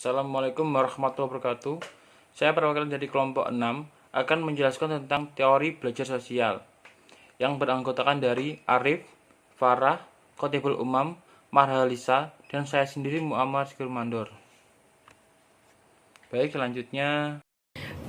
Assalamualaikum warahmatullahi wabarakatuh. Saya perwakilan dari kelompok 6 akan menjelaskan tentang teori belajar sosial yang beranggotakan dari Arif, Farah, Khotibul Umam, Marhalisa, dan saya sendiri Muammar Syukur Mandor. Baik, selanjutnya.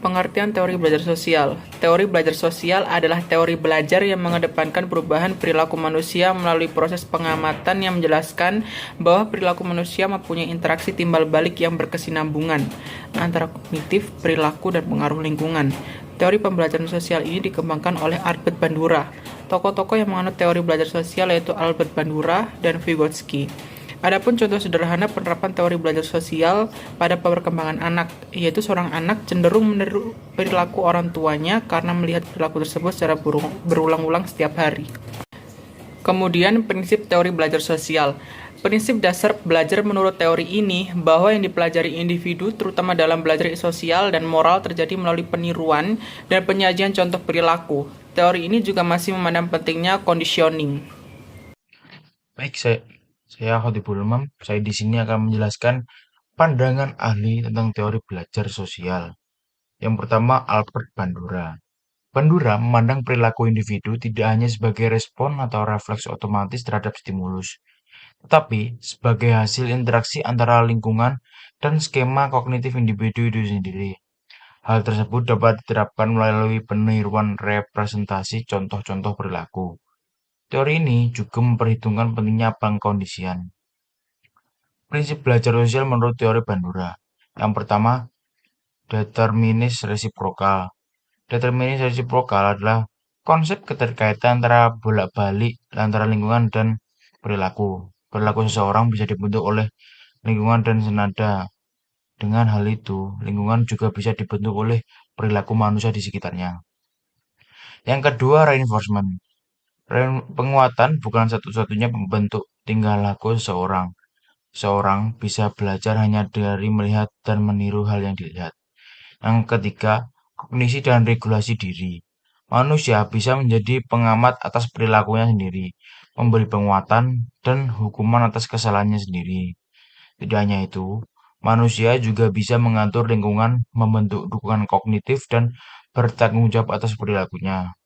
Pengertian teori belajar sosial. Teori belajar sosial adalah teori belajar yang mengedepankan perubahan perilaku manusia melalui proses pengamatan yang menjelaskan bahwa perilaku manusia mempunyai interaksi timbal balik yang berkesinambungan antara kognitif, perilaku, dan pengaruh lingkungan. Teori pembelajaran sosial ini dikembangkan oleh Albert Bandura. Tokoh-tokoh yang menganut teori belajar sosial yaitu Albert Bandura dan Vygotsky. Adapun contoh sederhana penerapan teori belajar sosial pada perkembangan anak, yaitu seorang anak cenderung meniru perilaku orang tuanya karena melihat perilaku tersebut secara berulang-ulang setiap hari. Kemudian prinsip teori belajar sosial. Prinsip dasar belajar menurut teori ini bahwa yang dipelajari individu terutama dalam belajar sosial dan moral terjadi melalui peniruan dan penyajian contoh perilaku. Teori ini juga masih memandang pentingnya conditioning. Baik, saya Khotibul Umam. Saya di sini akan menjelaskan pandangan ahli tentang teori belajar sosial. Yang pertama, Albert Bandura. Bandura memandang perilaku individu tidak hanya sebagai respon atau refleks otomatis terhadap stimulus, tetapi sebagai hasil interaksi antara lingkungan dan skema kognitif individu itu sendiri. Hal tersebut dapat diterapkan melalui peniruan representasi contoh-contoh perilaku. Teori ini juga memperhitungkan pentingnya pengkondisian. Prinsip belajar sosial menurut teori Bandura. Yang pertama, determinis resiprokal. Determinis resiprokal adalah konsep keterkaitan antara bolak-balik antara lingkungan dan perilaku. Perilaku seseorang bisa dibentuk oleh lingkungan dan senada. Dengan hal itu, lingkungan juga bisa dibentuk oleh perilaku manusia di sekitarnya. Yang kedua, reinforcement. Penguatan bukan satu-satunya pembentuk tingkah laku seseorang. Seorang bisa belajar hanya dari melihat dan meniru hal yang dilihat. Yang ketiga, kognisi dan regulasi diri. Manusia bisa menjadi pengamat atas perilakunya sendiri, memberi penguatan dan hukuman atas kesalahannya sendiri. Tidak hanya itu, manusia juga bisa mengatur lingkungan, membentuk dukungan kognitif, dan bertanggung jawab atas perilakunya.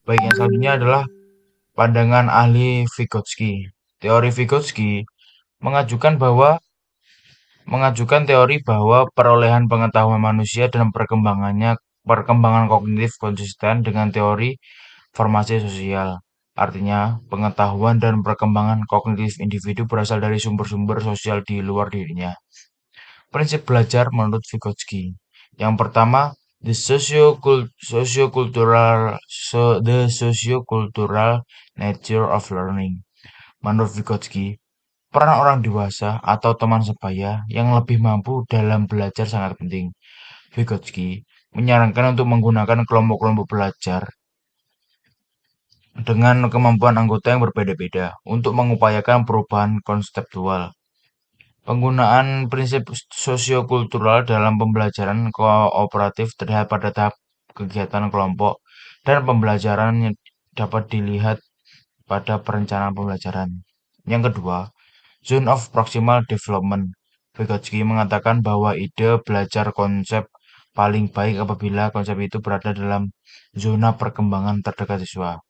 Baik, yang selanjutnya adalah pandangan ahli Vygotsky. Teori Vygotsky mengajukan bahwa teori bahwa perolehan pengetahuan manusia dan perkembangan kognitif konsisten dengan teori formasi sosial. Artinya, pengetahuan dan perkembangan kognitif individu berasal dari sumber-sumber sosial di luar dirinya. Prinsip belajar menurut Vygotsky. Yang pertama, the sociocultural nature of learning. Menurut Vygotsky, peran orang dewasa atau teman sebaya yang lebih mampu dalam belajar sangat penting. Vygotsky menyarankan untuk menggunakan kelompok-kelompok belajar dengan kemampuan anggota yang berbeda-beda untuk mengupayakan perubahan konseptual. Penggunaan prinsip sosiokultural dalam pembelajaran kooperatif terlihat pada tahap kegiatan kelompok dan pembelajaran yang dapat dilihat pada perencanaan pembelajaran. Yang kedua, Zone of Proximal Development. Vygotsky mengatakan bahwa ide belajar konsep paling baik apabila konsep itu berada dalam zona perkembangan terdekat siswa.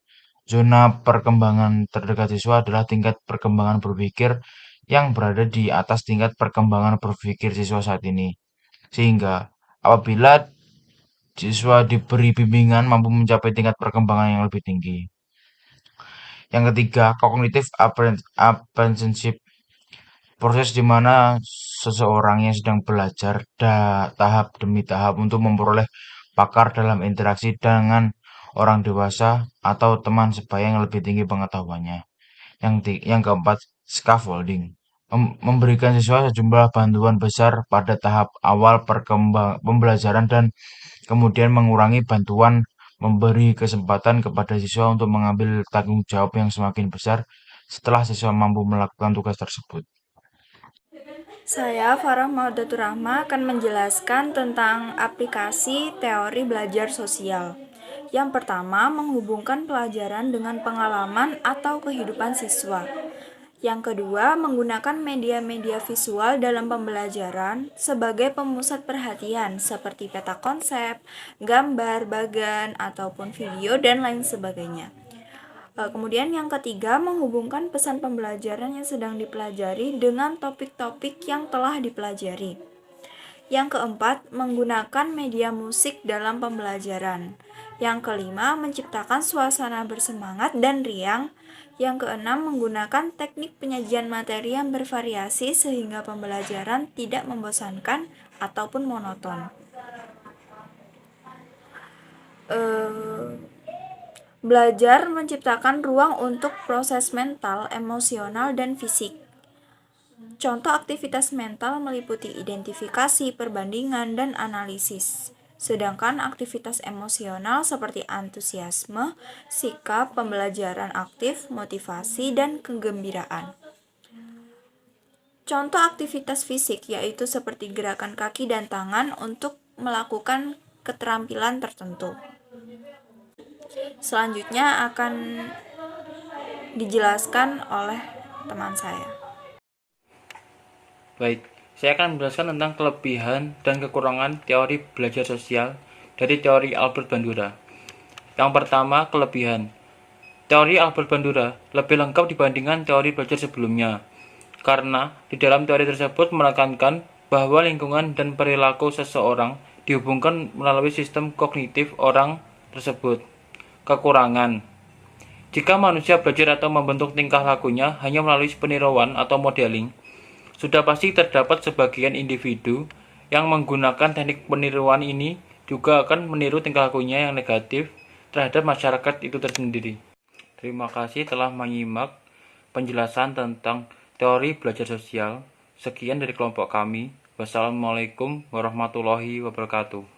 Zona perkembangan terdekat siswa adalah tingkat perkembangan berpikir yang berada di atas tingkat perkembangan berpikir siswa saat ini. Sehingga apabila siswa diberi bimbingan mampu mencapai tingkat perkembangan yang lebih tinggi. Yang ketiga, cognitive apprenticeship. Proses di mana seseorang yang sedang belajar tahap demi tahap untuk memperoleh pakar dalam interaksi dengan orang dewasa atau teman sebaya yang lebih tinggi pengetahuannya. Yang keempat, scaffolding. Memberikan siswa sejumlah bantuan besar pada tahap awal pembelajaran dan kemudian mengurangi bantuan memberi kesempatan kepada siswa untuk mengambil tanggung jawab yang semakin besar setelah siswa mampu melakukan tugas tersebut. Saya Farah Maudatur Rahma akan menjelaskan tentang aplikasi teori belajar sosial. Yang pertama, menghubungkan pelajaran dengan pengalaman atau kehidupan siswa. Yang kedua, menggunakan media-media visual dalam pembelajaran sebagai pemusat perhatian seperti peta konsep, gambar, bagan, ataupun video, dan lain sebagainya. Kemudian yang ketiga, menghubungkan pesan pembelajaran yang sedang dipelajari dengan topik-topik yang telah dipelajari. Yang keempat, menggunakan media musik dalam pembelajaran. Yang kelima, menciptakan suasana bersemangat dan riang. Yang keenam, menggunakan teknik penyajian materi yang bervariasi sehingga pembelajaran tidak membosankan ataupun monoton. Belajar menciptakan ruang untuk proses mental, emosional, dan fisik. Contoh aktivitas mental meliputi identifikasi, perbandingan, dan analisis. Sedangkan aktivitas emosional seperti antusiasme, sikap, pembelajaran aktif, motivasi, dan kegembiraan. Contoh aktivitas fisik yaitu seperti gerakan kaki dan tangan untuk melakukan keterampilan tertentu. Selanjutnya akan dijelaskan oleh teman saya. Baik, saya akan menjelaskan tentang kelebihan dan kekurangan teori belajar sosial dari teori Albert Bandura. Yang pertama, kelebihan. Teori Albert Bandura lebih lengkap dibandingkan teori belajar sebelumnya, karena di dalam teori tersebut menekankan bahwa lingkungan dan perilaku seseorang dihubungkan melalui sistem kognitif orang tersebut. Kekurangan. Jika manusia belajar atau membentuk tingkah lakunya hanya melalui peniruan atau modeling, sudah pasti terdapat sebagian individu yang menggunakan teknik peniruan ini juga akan meniru tingkah lakunya yang negatif terhadap masyarakat itu tersendiri. Terima kasih telah menyimak penjelasan tentang teori belajar sosial. Sekian dari kelompok kami. Wassalamualaikum warahmatullahi wabarakatuh.